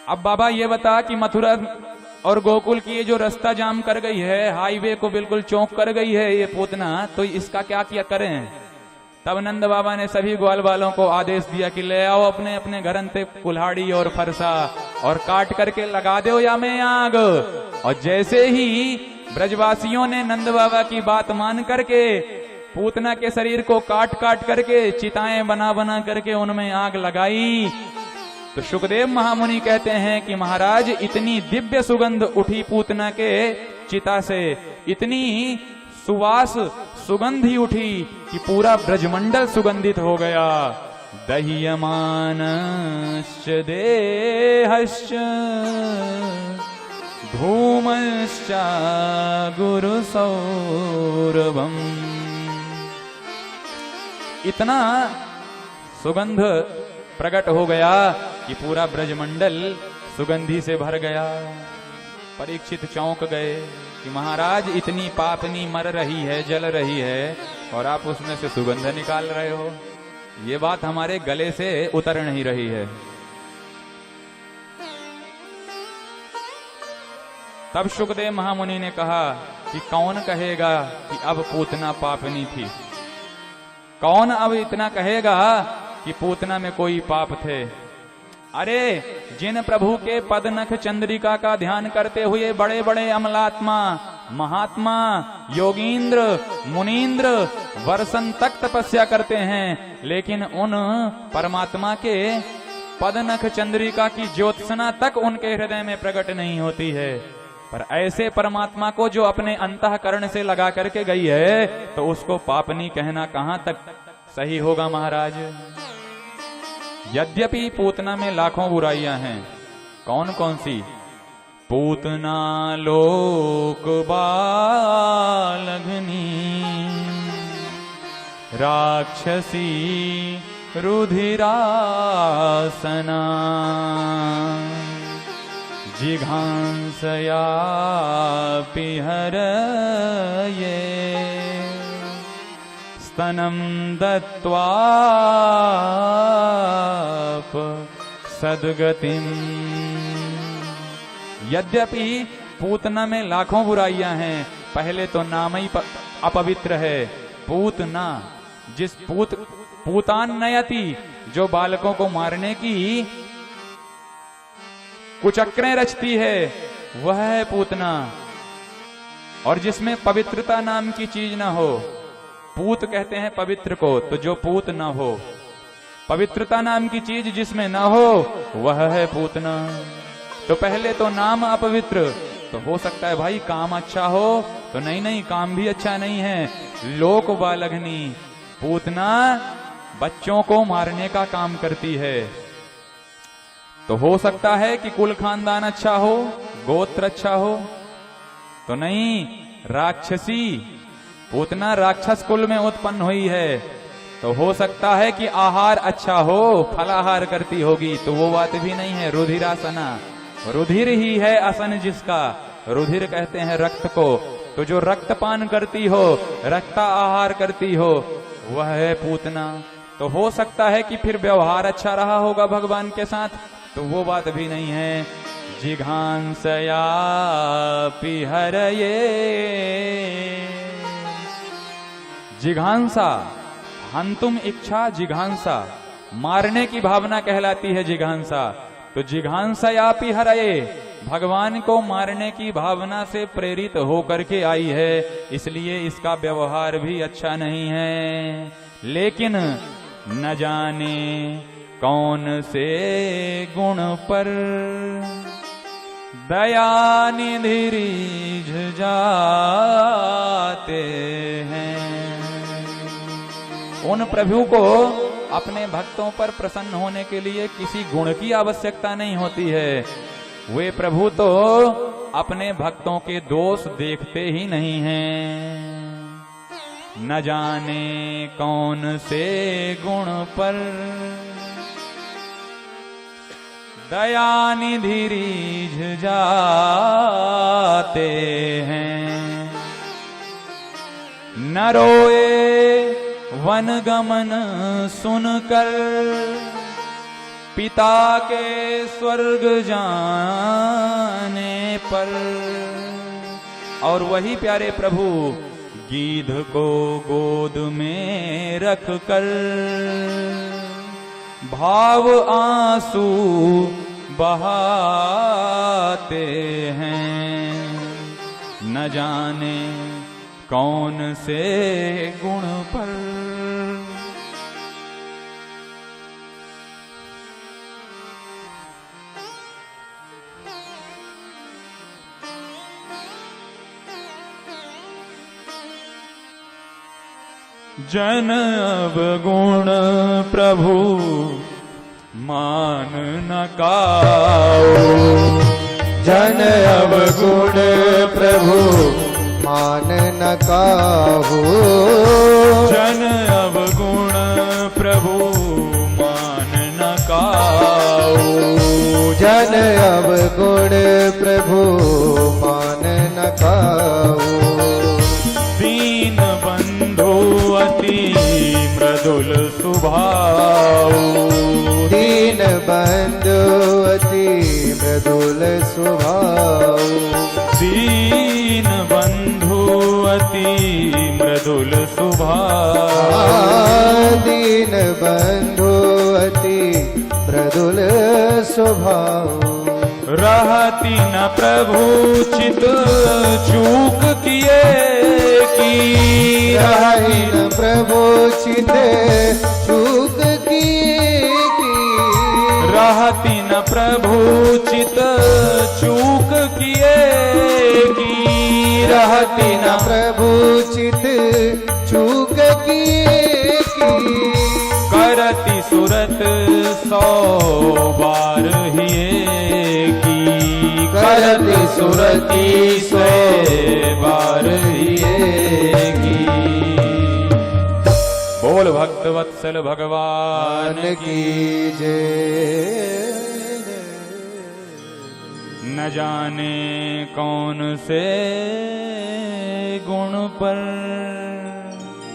अब बाबा ये बता कि मथुरा और गोकुल की ये जो रास्ता जाम कर गई है, हाईवे को बिल्कुल चौक कर गई है ये पूतना, तो इसका क्या किया करें। तब नंद बाबा ने सभी ग्वाल वालों को आदेश दिया कि ले आओ अपने अपने घरन से कुल्हाड़ी और फरसा और काट करके लगा दो या में आग। और जैसे ही ब्रजवासियों ने नंद बाबा की बात मान करके पूतना के शरीर को काट काट करके चिताएं बना बना करके उनमें आग लगाई, तो सुखदेव महामुनि कहते हैं कि महाराज इतनी दिव्य सुगंध उठी पूतना के चिता से, इतनी सुवास सुगंधी उठी कि पूरा ब्रजमंडल सुगंधित हो गया। दह्यमानश्च देहश्च धूमश्च गुरु सौरभम। इतना सुगंध प्रकट हो गया कि पूरा ब्रजमंडल सुगंधी से भर गया। परीक्षित चौंक गए कि महाराज इतनी पापनी मर रही है, जल रही है, और आप उसमें से सुगंध निकाल रहे हो, ये बात हमारे गले से उतर नहीं रही है। तब सुखदेव महामुनि ने कहा कि कौन कहेगा कि अब पूतना पापनी थी, कौन अब इतना कहेगा कि पूतना में कोई पाप थे। अरे जिन प्रभु के पद नख चंद्रिका का ध्यान करते हुए बड़े बड़े अमलात्मा, महात्मा, योगींद्र, मुनींद्र वर्षन तक तपस्या करते हैं, लेकिन उन परमात्मा के पद नख चंद्रिका की ज्योत्सना तक उनके हृदय में प्रकट नहीं होती है। पर ऐसे परमात्मा को जो अपने अंतःकरण से लगा करके गई है, तो उसको पापनी कहना कहां तक सही होगा महाराज। यद्यपि पूतना में लाखों बुराइयां हैं, कौन कौन सी। पूतना लोक बालघनी, राक्षसी रुधिरासना, जिघांसया पिहरये, स्तनं दत्त्वाप सद्गतिम। यद्यपि पूतना में लाखों बुराइयां हैं, पहले तो नाम ही अपवित्र है। पूतना, जिस पूतान नयति, जो बालकों को मारने की कुचक्रें रचती है, वह है पूतना। और जिसमें पवित्रता नाम की चीज न हो, पूत कहते हैं पवित्र को, तो जो पूत न हो, पवित्रता नाम की चीज जिसमें न हो, वह है पूतना। तो पहले तो नाम अपवित्र, तो हो सकता है भाई काम अच्छा हो, तो नहीं काम भी अच्छा नहीं है। लोक बालघनी, पूतना बच्चों को मारने का काम करती है। तो हो सकता है कि कुल खानदान अच्छा हो, गोत्र अच्छा हो, तो नहीं। राक्षसी, पूतना राक्षस कुल में उत्पन्न हुई है, तो हो सकता है कि आहार अच्छा हो, फलाहार करती होगी, तो वो बात भी नहीं है। रुधिरासना, रुधिर ही है असन जिसका, रुधिर कहते हैं रक्त को, तो जो रक्तपान करती हो, रक्ता आहार करती हो, वह है पूतना। तो हो सकता है कि फिर व्यवहार अच्छा रहा होगा भगवान के साथ, तो वो बात भी नहीं है। जिघांसया पिहरये, जिघांसा, हंतुम इच्छा, जिघांसा मारने की भावना कहलाती है जिघांसा। तो जिघांसया पिहरये, भगवान को मारने की भावना से प्रेरित होकर के आई है, इसलिए इसका व्यवहार भी अच्छा नहीं है। लेकिन न जाने कौन से गुण पर दया निधि रीझ जाते हैं। उन प्रभु को अपने भक्तों पर प्रसन्न होने के लिए किसी गुण की आवश्यकता नहीं होती है। वे प्रभु तो अपने भक्तों के दोष देखते ही नहीं हैं। न जाने कौन से गुण पर दया निधि रीझ जाते हैं। न रोए वन गमन सुनकर पिता के स्वर्ग जाने पर। और वही प्यारे प्रभु गीध को गोद में रख कर भाव आंसू बहाते हैं, न जाने कौन से गुण पर। जन अवगुण प्रभु मान न काओ, जन अवगुण प्रभु मान न काहू, जन अवगुण प्रभु मान न काओ, जन अवगुण प्रभु मान न काहू। दीन बंधु अति मृदुल स्वभाव, दीन बंधु अति मृदुल स्वभाव, दीन बंधु अति मृदुल स्वभाव, दीन बंधु अति मृदुल स्वभाव। रहती न प्रभु चित चूक किए की, रहती न प्रभु चित चूक किए की, रहती न प्रभु चित चूक किए की, रहती न प्रभु चित चूक किए की। करती सुरत 100 बार हिए की, करती सुरती 100 बार हिए की। बोल भक्त वत्सल भगवान की जय। न जाने कौन से गुण पर।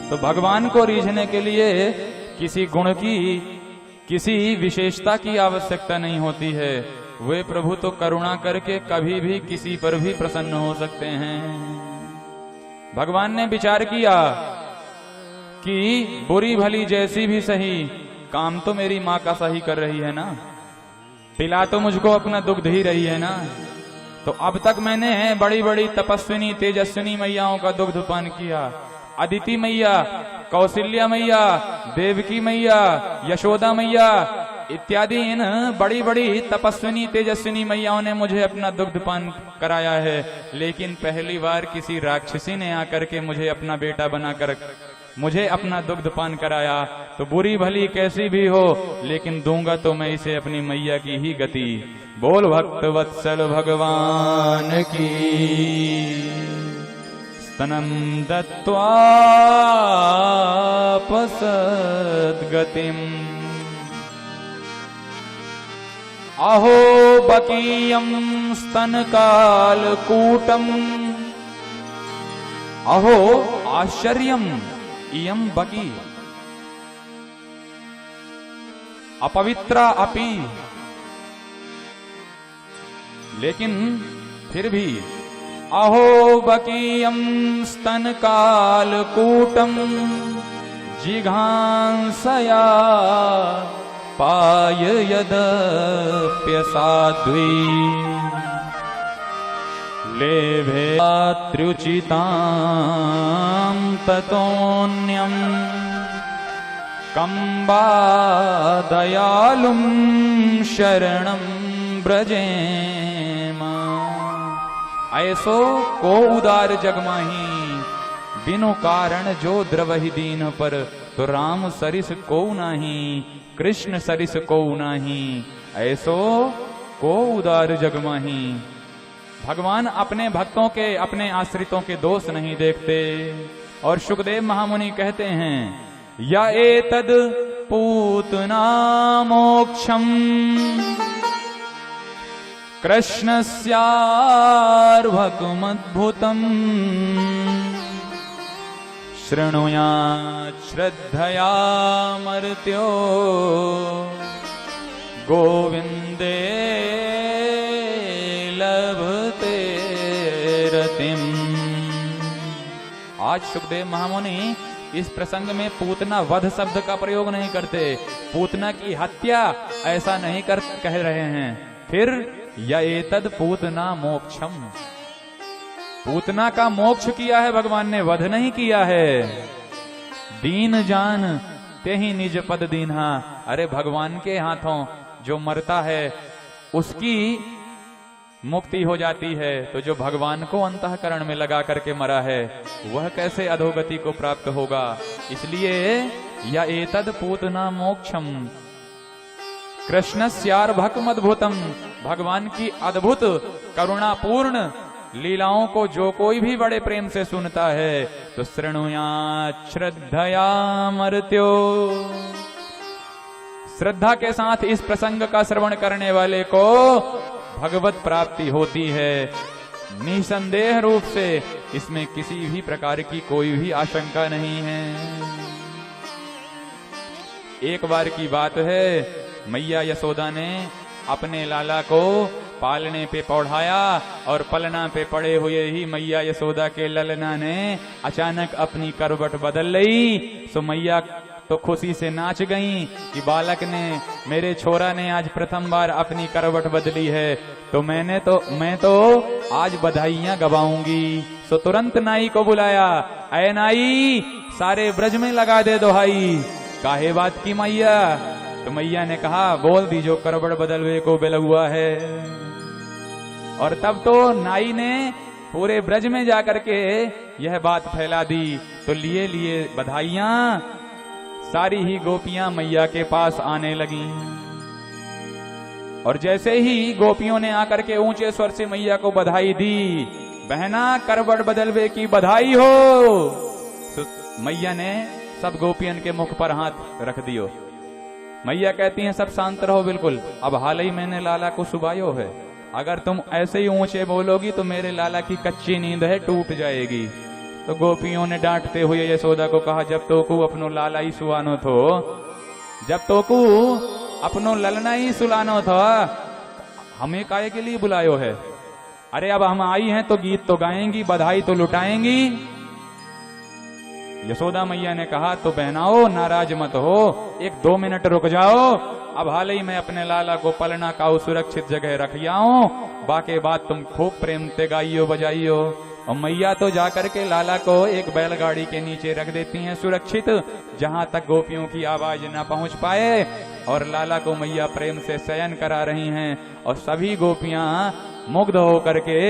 तो भगवान को रीझने के लिए किसी गुण की, किसी विशेषता की आवश्यकता नहीं होती है। वे प्रभु तो करुणा करके कभी भी किसी पर भी प्रसन्न हो सकते हैं। भगवान ने विचार किया कि बुरी भली जैसी भी सही, काम तो मेरी माँ का सही कर रही है ना, पिला तो मुझको अपना दुग्ध ही रही है ना। तो अब तक मैंने बड़ी बड़ी तपस्विनी तेजस्विनी मैयाओं का दुग्ध पान किया। अदिति मैया, कौशल्या मैया, देवकी मैया, यशोदा मैया इत्यादि इन बड़ी बड़ी तपस्विनी तेजस्विनी मैयाओं ने मुझे अपना दुग्ध पान कराया है। लेकिन पहली बार किसी राक्षसी ने आकर के मुझे अपना बेटा बनाकर मुझे अपना दुग्ध पान कराया। तो बुरी भली कैसी भी हो, लेकिन दूंगा तो मैं इसे अपनी मैया की ही गति। बोल भक्त वत्सल भगवान की। स्तनं दत्त्वा पसद्गतिम् अहो बकीयं स्तनकालकूटम्। अहो आश्चर्यम् इयं बकी अपवित्रा अपि, लेकिन फिर भी अहो बकीयं स्तनकालकूटम् जिघांसया पाययदप्यसाध्वी लेभे त्र्युचितां ततोऽन्यं कम्बा दयालुं शरणं ब्रजेम। ऐसो को उदार जगमाही, बिनु कारण जो द्रवहि दीन पर। तो राम सरिस को नाही, कृष्ण सरिस को नाही, ऐसो को उदार जगमाही। भगवान अपने भक्तों के, अपने आश्रितों के दोष नहीं देखते। और शुकदेव महामुनि कहते हैं, या एतद पूतना मोक्षम कृष्णस्यार्भकमद्भुतम् शृणुयात् श्रद्धया मर्त्यो गोविंदे लभते रतिम। आज सुखदेव महामुनि इस प्रसंग में पूतना वध शब्द का प्रयोग नहीं करते, पूतना की हत्या ऐसा नहीं कह रहे हैं। फिर या एतद पूतना मोक्षम, पूतना का मोक्ष किया है भगवान ने, वध नहीं किया है। दीन जान ते ही निज पद दीन्हा, अरे भगवान के हाथों जो मरता है उसकी मुक्ति हो जाती है, तो जो भगवान को अंतःकरण में लगा करके मरा है वह कैसे अधोगति को प्राप्त होगा। इसलिए या एतद पूतना मोक्षम कृष्णस्यार्भकमद्भुतम, भगवान की अद्भुत करुणापूर्ण लीलाओं को जो कोई भी बड़े प्रेम से सुनता है तो शृणुयात् श्रद्धया मर्त्यो, श्रद्धा के साथ इस प्रसंग का श्रवण करने वाले को भगवत प्राप्ति होती है। निसंदेह रूप से इसमें किसी भी प्रकार की कोई भी आशंका नहीं है। एक बार की बात है, मैया यशोदा ने अपने लाला को पालने पे पौढ़ाया और पलना पे पड़े हुए ही मैया यशोदा के ललना ने अचानक अपनी करवट बदल ली। सो मैया तो खुशी से नाच गईं कि बालक ने, मेरे छोरा ने आज प्रथम बार अपनी करवट बदली है, तो मैं तो आज बधाइयां गवाऊंगी। सो तुरंत नाई को बुलाया, ऐ नाई सारे ब्रज में लगा दे दोहाई। काहे बात की मैया? तो मैया ने कहा, बोल दीजो करवट बदलवे को बेल हुआ है। और तब तो नाई ने पूरे ब्रज में जाकर के यह बात फैला दी। तो लिए लिए बधाइयां सारी ही गोपियां मैया के पास आने लगीं। और जैसे ही गोपियों ने आकर के ऊंचे स्वर से मैया को बधाई दी, बहना करवट बदलवे की बधाई हो। तो मैया ने सब गोपियन के मुख पर हाथ रख दियो। मैया कहती हैं, सब शांत रहो बिल्कुल, अब हाल ही मैंने लाला को सुबायो है, अगर तुम ऐसे ही ऊंचे बोलोगी तो मेरे लाला की कच्ची नींद है टूट जाएगी। तो गोपियों ने डांटते हुए यशोदा को कहा, जब तो को अपनो लाला ही सुवानो थो, जब तो को अपनो ललना ही सुलानो था, हमें काहे के लिए बुलायो है? अरे अब हम आई हैं तो गीत तो गाएंगी, बधाई तो लुटाएंगी। यशोदा मैया ने कहा, तो बहनाओ नाराज मत हो, 1-2 मिनट रुक जाओ, अब हाल ही मैं अपने लाला को पलना का सुरक्षित जगह रख आऊं, बाकी बात तुम खूब प्रेम से गाइयो बजाइयो। और मैया तो जाकर के लाला को एक बैलगाड़ी के नीचे रख देती हैं सुरक्षित, जहां तक गोपियों की आवाज न पहुंच पाए। और लाला को मैया प्रेम से शयन करा रही हैं और सभी गोपियां मुग्ध होकर के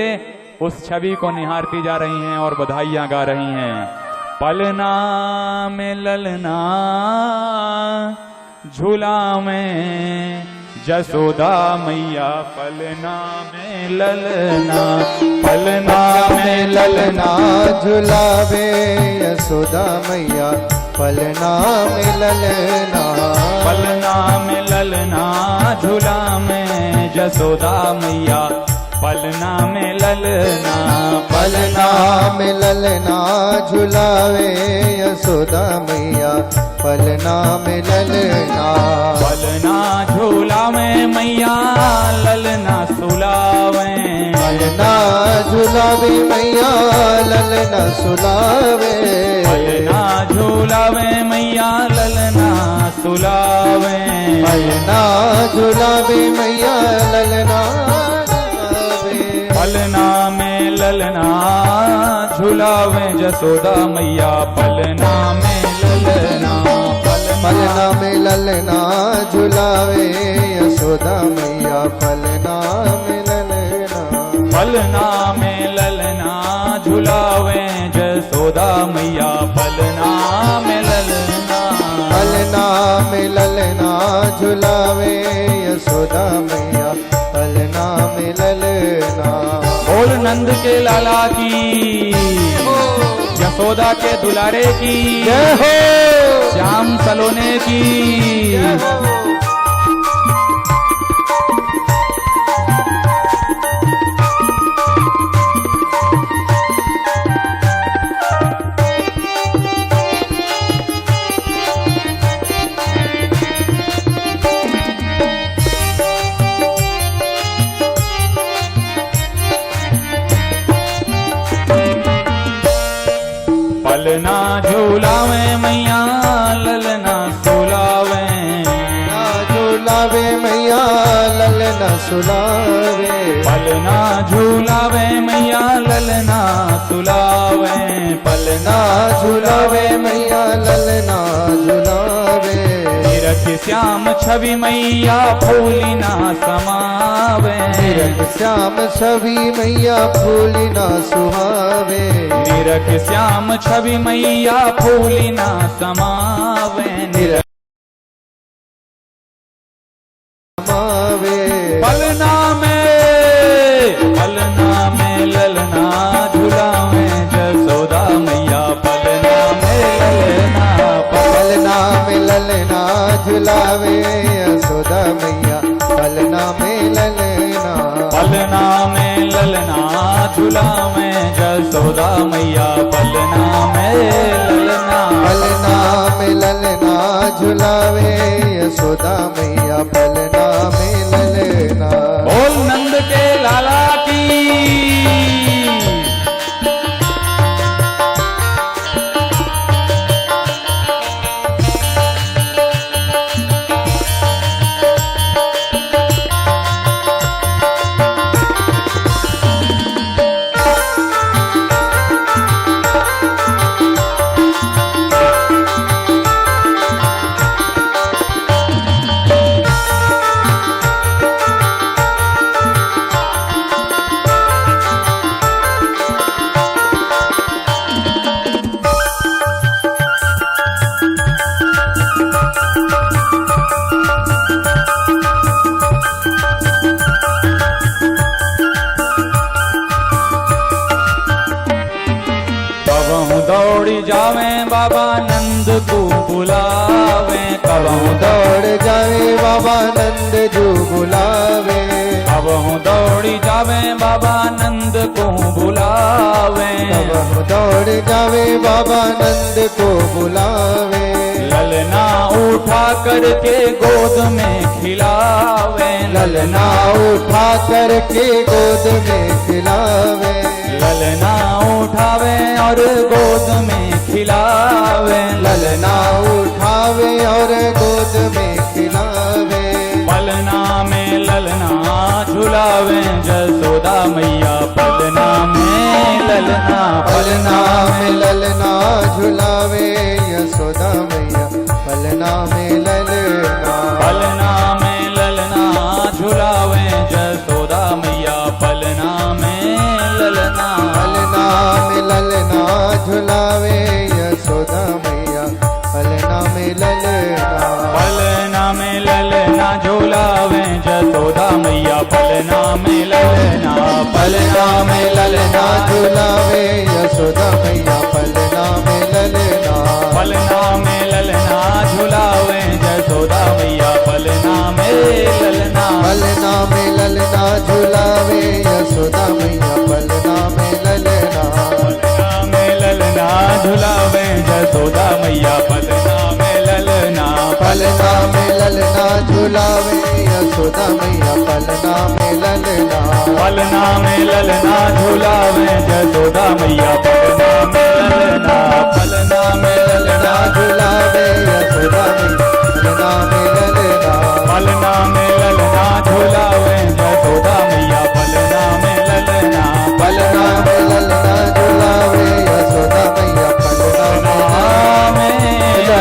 उस छवि को निहारती जा रही हैं और बधाइयां गा रही हैं। पलना में ललना झूला में जसोदा मैया, पलना में ललना, पलना में ललना झुलावे यशोदा मैया, पलना में ललना, पलना में ललना झूला में जसोदा मैया, पलना में ललना, पलना में ललना झुलावे यशोदा मैया, पलना में ललना, पलना झूला में मैया ललना सुलावे, पलना झुलावे मैया ललना सुलावे, पलना झूलावे मैया ललना सुलावे, पलना झुलावे मैया ललना सुलावे, पलना में ललना झूलावे जसोदा मैया, पलना में ललना, पलना में ललना झुलावे यशोदा मैया, पलना में ललना, पलना में ललना झुलावे जसोदा मैया, पलना में ललना, पलना में ललना झुलावे यशोदा मैया, पलना में ललना। बोल नंद के लाला की, यशोदा के दुलारे की, जय हो, श्याम सलोने की। ललना सुलावे। पलना झूलावे मैया ललना सुलावे। पलना झूलावे मैया ललना झूलावे। निरख श्याम छवि मैया फूली ना समावे। निरख श्याम छवि मैया फूली ना सुहावे। निरख श्याम छवि मैया फूली ना समावे। निरख समावे। पलना में ललना झूलावे जसोदा मैया। पलना में ललना पलना में ललना झुलावे यशोदा मैया। पलना में ललना। पलना में ललना झूलावे जसोदा मैया। पलना में ललना। पलना में ललना झुलावे यशोदा मैया। पलना में ललना। बोल नंद के लाला की। दौड़ी जावे बाबा नंद को बुलावे। कबहू दौड़ जावे बाबा नंद जो बुलावे। कबहू दौड़ी जावे बाबा नंद को बुलावे। कबहू दौड़ जावे बाबा नंद को बुलावे। ललना उठा करके गोद में खिलावे। ललना उठा करके गोद में खिलावे। ललना उठावे और गोद में खिलावे। ललना उठावे और गोद में खिलावे। पलना में ललना झुलावे जसोदा मैया। पलना में ललना। पलना में ललना झुलावे यशोदा मैया। पलना में ललना। पलना में ललना झुलावे जसोदा मैया। पलना में ललना। पलना में ललना झुलावे यशोदा मैया। पलना में ललना। पलना में ललना झुलावे जसोदा मैया। पलना में ललना। पलना में ललना झुलावे यशोदा मैया। पलना में ललना। पलना में ललना झुलावे जसोदा मैया। पलना में ललना। पलना में ललना झुलावे यशोदा मैया। पलना में ललना। पलना में ललना झुलावे जसोदा मैया। पलना में ललना। पलना में ललना झुलावे यशोदा मैया। पलना में ललना। पलना में ललना झुलावे जसोदा मैया। पलना में ललना। पलना में ललना झुलावे यशोदा मैया। पलना में ललना। पलना में ललना झुलावे जसोदा मैया। पलना में ललना। पलना में ललना झुलावे यशोदा मैया। पलना में ललना।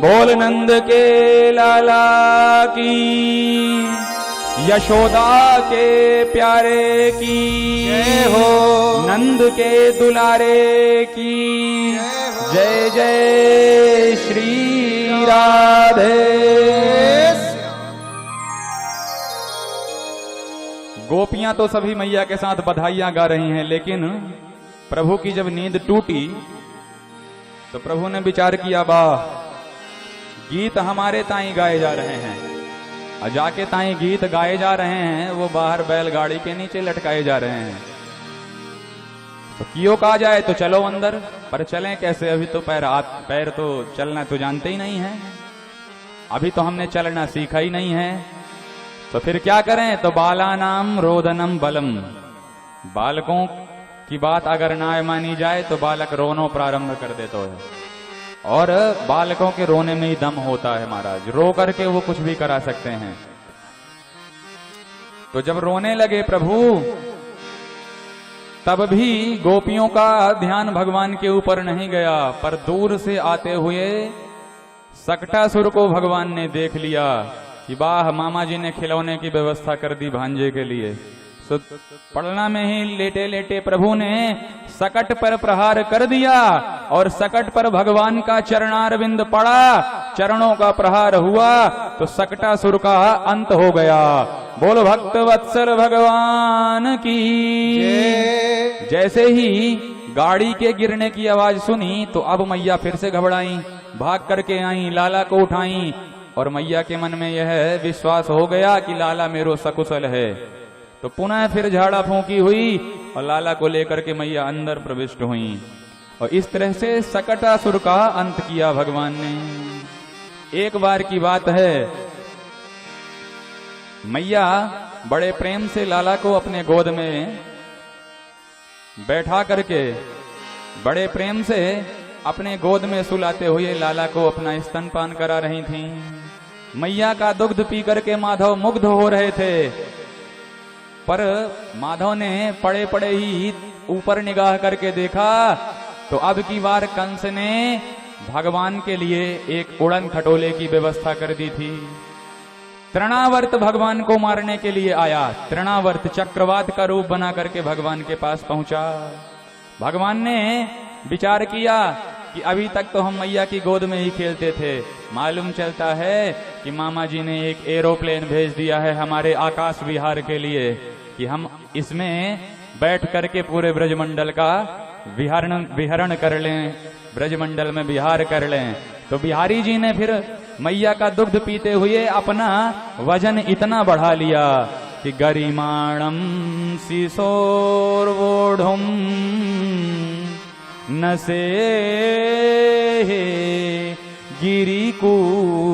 बोल नंद के लाला की। यशोदा के प्यारे की जय हो। नंद के दुलारे की जय जय श्री राधे। गोपियां तो सभी मैया के साथ बधाइयां गा रही हैं, लेकिन प्रभु की जब नींद टूटी तो प्रभु ने विचार किया, वाह, गीत हमारे ताई गाए जा रहे हैं, और जाके ताई गीत गाए जा रहे हैं वो बाहर बैलगाड़ी के नीचे लटकाए जा रहे हैं। तो कियो कहा जाए तो चलो अंदर, पर चलें कैसे? अभी तो पैर तो चलना तो जानते ही नहीं है, अभी तो हमने चलना सीखा ही नहीं है। तो फिर क्या करें? तो बालानाम रोदनम बलम, बालकों की बात अगर ना मानी जाए तो बालक रोनो प्रारंभ कर देते है। और बालकों के रोने में ही दम होता है महाराज, रो करके वो कुछ भी करा सकते हैं। तो जब रोने लगे प्रभु, तब भी गोपियों का ध्यान भगवान के ऊपर नहीं गया, पर दूर से आते हुए सकटासुर को भगवान ने देख लिया कि वाह, मामा जी ने खिलौने की व्यवस्था कर दी भांजे के लिए। सो पलना में ही लेटे लेटे प्रभु ने सकट पर प्रहार कर दिया और सकट पर भगवान का चरणारविंद पड़ा, चरणों का प्रहार हुआ तो सकटासुर का अंत हो गया। बोल भक्त वत्सल भगवान की। जैसे ही गाड़ी के गिरने की आवाज सुनी तो अब मैया फिर से घबराई, भाग करके आई, लाला को उठाई और मैया के मन में यह विश्वास हो गया कि लाला मेरो सकुशल है। तो पुनः फिर झाड़ा फूंकी हुई और लाला को लेकर के मैया अंदर प्रविष्ट हुई और इस तरह से सकटासुर का अंत किया भगवान ने। एक बार की बात है, मैया बड़े प्रेम से लाला को अपने गोद में बैठा करके बड़े प्रेम से अपने गोद में सुलाते हुए लाला को अपना स्तनपान करा रही थीं। मैया का दुग्ध पी करके माधव मुग्ध हो रहे थे, पर माधव ने पड़े पड़े ही ऊपर निगाह करके देखा तो अब की बार कंस ने भगवान के लिए एक उड़न खटोले की व्यवस्था कर दी थी। तृणावर्त भगवान को मारने के लिए आया। तृणावर्त चक्रवात का रूप बना करके भगवान के पास पहुंचा। भगवान ने विचार किया कि अभी तक तो हम मैया की गोद में ही खेलते थे, मालूम चलता है कि मामा जी ने एक एरोप्लेन भेज दिया है हमारे आकाश विहार के लिए कि हम इसमें बैठ करके पूरे ब्रजमंडल का विहरण कर लें, ब्रजमंडल में विहार कर लें। तो बिहारी जी ने फिर मैया का दुग्ध पीते हुए अपना वजन इतना बढ़ा लिया कि गरिमाणम शिशोर्वोढ़ुम नसे गिरिकूटवत,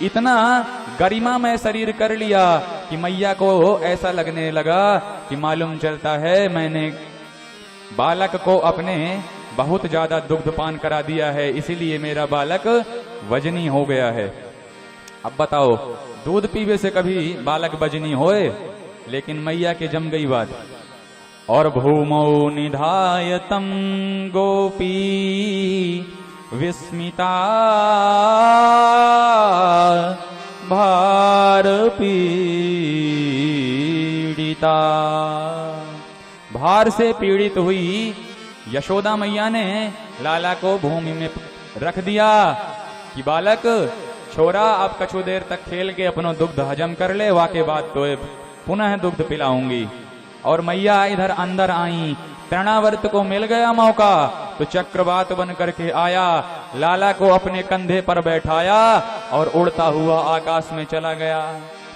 इतना गरिमामय शरीर कर लिया कि मैया को ऐसा लगने लगा कि मालूम चलता है मैंने बालक को अपने बहुत ज्यादा दुग्धपान करा दिया है, इसीलिए मेरा बालक वजनी हो गया है। अब बताओ, दूध पीवे से कभी बालक वजनी होए? लेकिन मैया के जम गई बात। और भूमौ निधायतम गोपी विस्मिता भार पीड़िता, भार से पीड़ित हुई यशोदा मैया ने लाला को भूमि में रख दिया कि बालक छोरा अब कछु देर तक खेल के अपनो दुग्ध हजम कर ले, वाके बाद तो पुनः दुग्ध पिलाऊंगी। और मैया इधर अंदर आई, तृणावर्त को मिल गया मौका तो चक्रवात बन करके आया, लाला को अपने कंधे पर बैठाया और उड़ता हुआ आकाश में चला गया।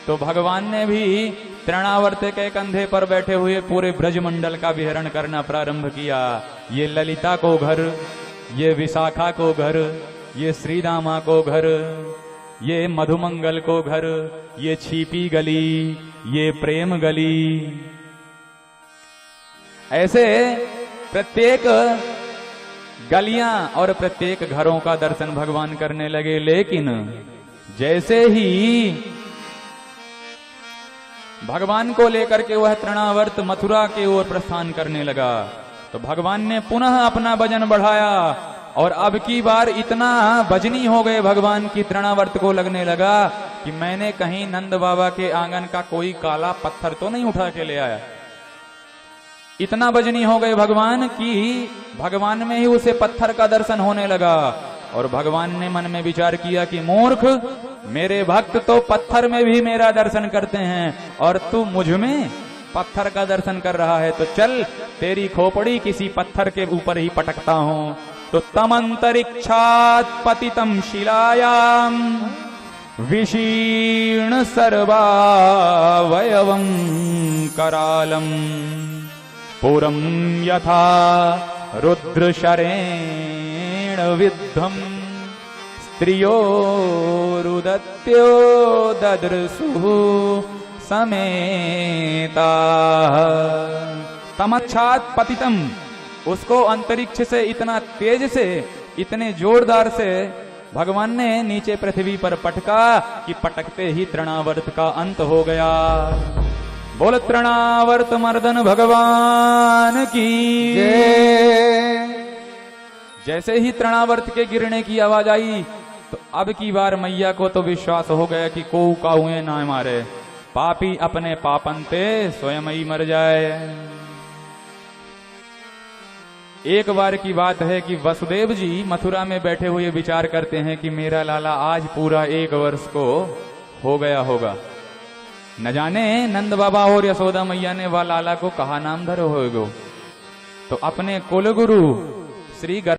तो भगवान ने भी तृणावर्त के कंधे पर बैठे हुए पूरे ब्रजमंडल का विहरण करना प्रारंभ किया। ये ललिता को घर, ये विशाखा को घर, ये श्रीदामा को घर, ये मधुमंगल को घर, ये छिपी गली, ये प्रेम गली, ऐसे प्रत्येक गलियां और प्रत्येक घरों का दर्शन भगवान करने लगे। लेकिन जैसे ही भगवान को लेकर के वह तृणावर्त मथुरा की ओर प्रस्थान करने लगा तो भगवान ने पुनः अपना वजन बढ़ाया और अब की बार इतना वजनी हो गए भगवान की तृणावर्त को लगने लगा कि मैंने कहीं नंद बाबा के आंगन का कोई काला पत्थर तो नहीं उठा के ले आया। इतना वजनी हो गए भगवान कि भगवान में ही उसे पत्थर का दर्शन होने लगा। और भगवान ने मन में विचार किया कि मूर्ख, मेरे भक्त तो पत्थर में भी मेरा दर्शन करते हैं और तू मुझ में पत्थर का दर्शन कर रहा है, तो चल तेरी खोपड़ी किसी पत्थर के ऊपर ही पटकता हूं। तो तमंतरिक्षात् पतितम शिलायाम विशीर्ण सर्वावयवं करालम पुरं यथा रुद्रशरेण विद्धम स्त्रियोरुदत्यो ददृशुः समेता। तमच्छात् पतितम, उसको अंतरिक्ष से इतना तेज से, इतने जोरदार से भगवान ने नीचे पृथ्वी पर पटका कि पटकते ही तृणावर्त का अंत हो गया। बोल तृणावर्त मर्दन भगवान की जय। जैसे ही तृणावर्त के गिरने की आवाज आई तो अब की बार मैया को तो विश्वास हो गया कि को काहुए ना मारे, पापी अपने पापंते स्वयं ही मर जाए। एक बार की बात है कि वसुदेव जी मथुरा में बैठे हुए विचार करते हैं कि मेरा लाला आज पूरा 1 वर्ष को हो गया होगा। न जाने नंद बाबा और यशोदा मैया ने वह लाला को कहा नाम धरो होगो। तो अपने कुलगुरु श्री गर्ग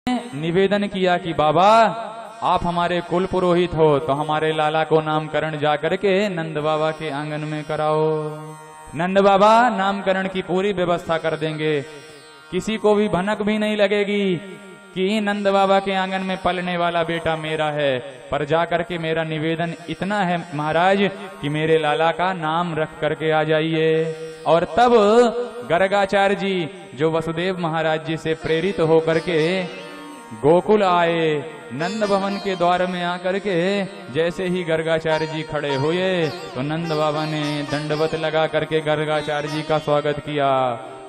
ने निवेदन किया कि बाबा आप हमारे कुल पुरोहित हो तो हमारे लाला को नामकरण जाकर के नंद बाबा के आंगन में कराओ। नंद बाबा नामकरण की पूरी व्यवस्था कर देंगे, किसी को भी भनक भी नहीं लगेगी कि नंद बाबा के आंगन में पलने वाला बेटा मेरा है। पर जाकर के मेरा निवेदन इतना है महाराज कि मेरे लाला का नाम रख करके आ जाइए। और तब गर्गाचार्य जी जो वसुदेव महाराज जी से प्रेरित होकर के गोकुल आए, नंद भवन के द्वार में आकर के जैसे ही गर्गाचार्य जी खड़े हुए तो नंद बाबा ने दंडवत लगा करके गर्गाचार्य जी का स्वागत किया।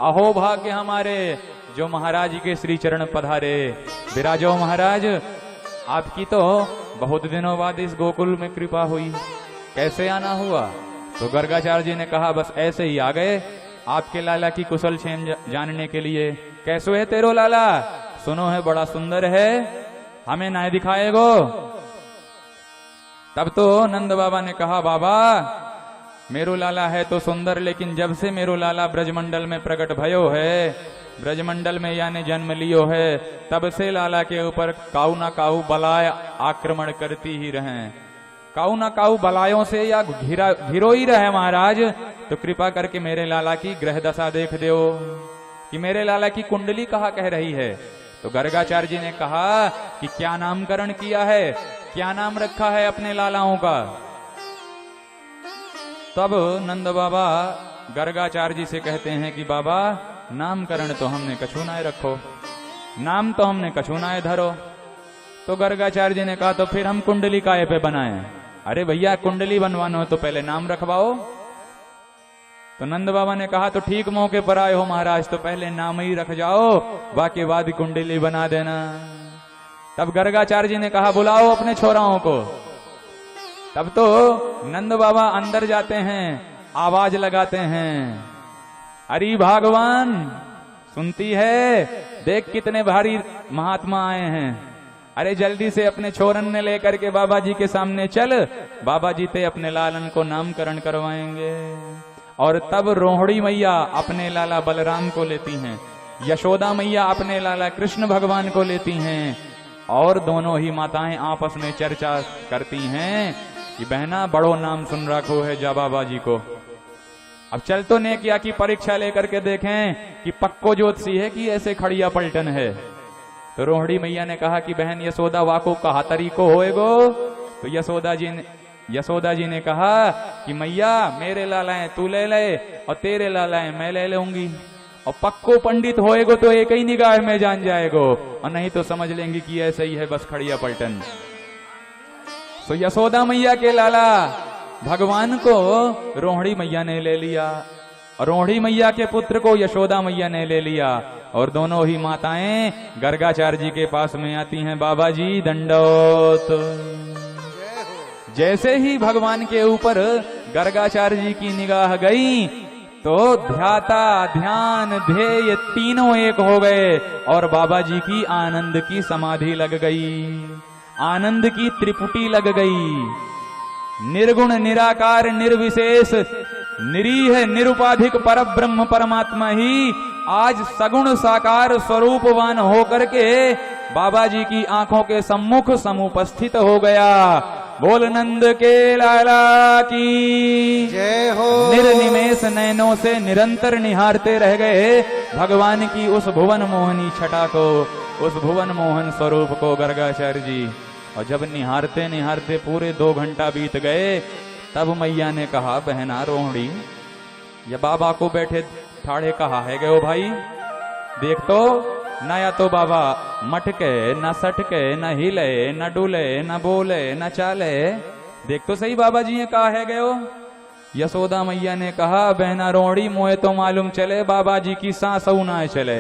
अहो भाग्य हमारे जो महाराज के श्री चरण पधारे। विराजो महाराज, आपकी तो बहुत दिनों बाद इस गोकुल में कृपा हुई, कैसे आना हुआ? तो गर्गाचार्य जी ने कहा बस ऐसे ही आ गए आपके लाला की कुशल क्षेम जानने के लिए। कैसे है तेरो लाला? सुनो है बड़ा सुंदर है, हमें ना दिखाएगो। तब तो नंद बाबा ने कहा बाबा मेरो लाला है तो सुंदर, लेकिन जब से मेरो लाला ब्रजमंडल में प्रकट भयो है, ब्रजमंडल में यानी जन्म लियो है, तब से लाला के ऊपर काऊ ना काऊ बलाय आक्रमण करती ही रहे। काऊ ना काऊ बलायों से या घिरो ही रहे महाराज। तो कृपा करके मेरे लाला की ग्रह दशा देख दो कि मेरे लाला की कुंडली कहाँ कह रही है। तो गर्गाचार्य जी ने कहा कि क्या नामकरण किया है, क्या नाम रखा है अपने लालाओं का? तब नंद बाबा गर्गाचार्य जी से कहते हैं कि बाबा नामकरण तो हमने कछु नाय रखो, नाम तो हमने कछु नाय धरो। तो गर्गाचार्य जी ने कहा तो फिर हम कुंडली काहे पे बनाए? अरे भैया कुंडली बनवाना हो तो पहले नाम रखवाओ। तो नंद बाबा ने कहा तो ठीक मौके पर आए हो महाराज, तो पहले नाम ही रख जाओ, बाकी बाद कुंडली बना देना। तब गर्गाचार्य जी ने कहा बुलाओ अपने छोराओं को। तब तो नंद बाबा अंदर जाते हैं, आवाज लगाते हैं, अरे भगवान सुनती है, देख कितने भारी महात्मा आए हैं, अरे जल्दी से अपने छोरन ने लेकर के बाबा जी के सामने चल, बाबा जी ते अपने लालन को नामकरण करवाएंगे। और तब रोहिणी मैया अपने लाला बलराम को लेती हैं, यशोदा मैया अपने लाला कृष्ण भगवान को लेती हैं, और दोनों ही माताएं आपस में चर्चा करती हैं कि बहना बड़ो नाम सुन रखो है जा बाबा जी को। अब चल तो नेकिया की परीक्षा लेकर के देखें कि पक्को ज्योतिषी है कि ऐसे खड़िया पलटन है। तो रोहिणी मैया ने कहा कि बहन यशोदा वाको कहा तरीको होएगो। तो यशोदा जी ने कहा कि मैया मेरे लालाएं तू ले ले और तेरे लालाएं मैं ले लूंगी, और पक्को पंडित होएगो तो एक ही निगाह में जान जाएगो, और नहीं तो समझ लेंगे कि ऐसे ही है बस खड़िया पलटन। तो यशोदा मैया के लाला भगवान को रोहिणी मैया ने ले लिया, और रोहिणी मैया के पुत्र को यशोदा मैया ने ले लिया, और दोनों ही माताएं गर्गाचार्य जी के पास में आती हैं, बाबा जी दंडोत। जैसे ही भगवान के ऊपर गर्गाचार्य जी की निगाह गई तो ध्याता ध्यान ध्येय तीनों एक हो गए, और बाबा जी की आनंद की समाधि लग गई, आनंद की त्रिपुटी लग गई। निर्गुण निराकार निर्विशेष निरीह निरुपाधिक पर ब्रह्म परमात्मा ही आज सगुण साकार स्वरूपवान होकर के बाबा जी की आंखों के सम्मुख समुपस्थित हो गया। बोल नंद के लाला की जय हो। निर्निमेष नयनों से निरंतर निहारते रह गए भगवान की उस भुवन मोहनी छटा को, उस भुवन मोहन स्वरूप को गर्गाचार्य जी। और जब निहारते निहारते पूरे 2 घंटा बीत गए, तब मैया ने कहा बहना रोहिणी, ये बाबा को बैठे ठाड़े कहा है गयो भाई, देख तो न या तो बाबा मटके न सटके न हिले न डुले न बोले न चाले। देख तो सही बाबा जी ने कहा है गयो। यशोदा मैया ने कहा बहना रोड़ी मोए तो मालूम चले बाबा जी की सांस ना चले।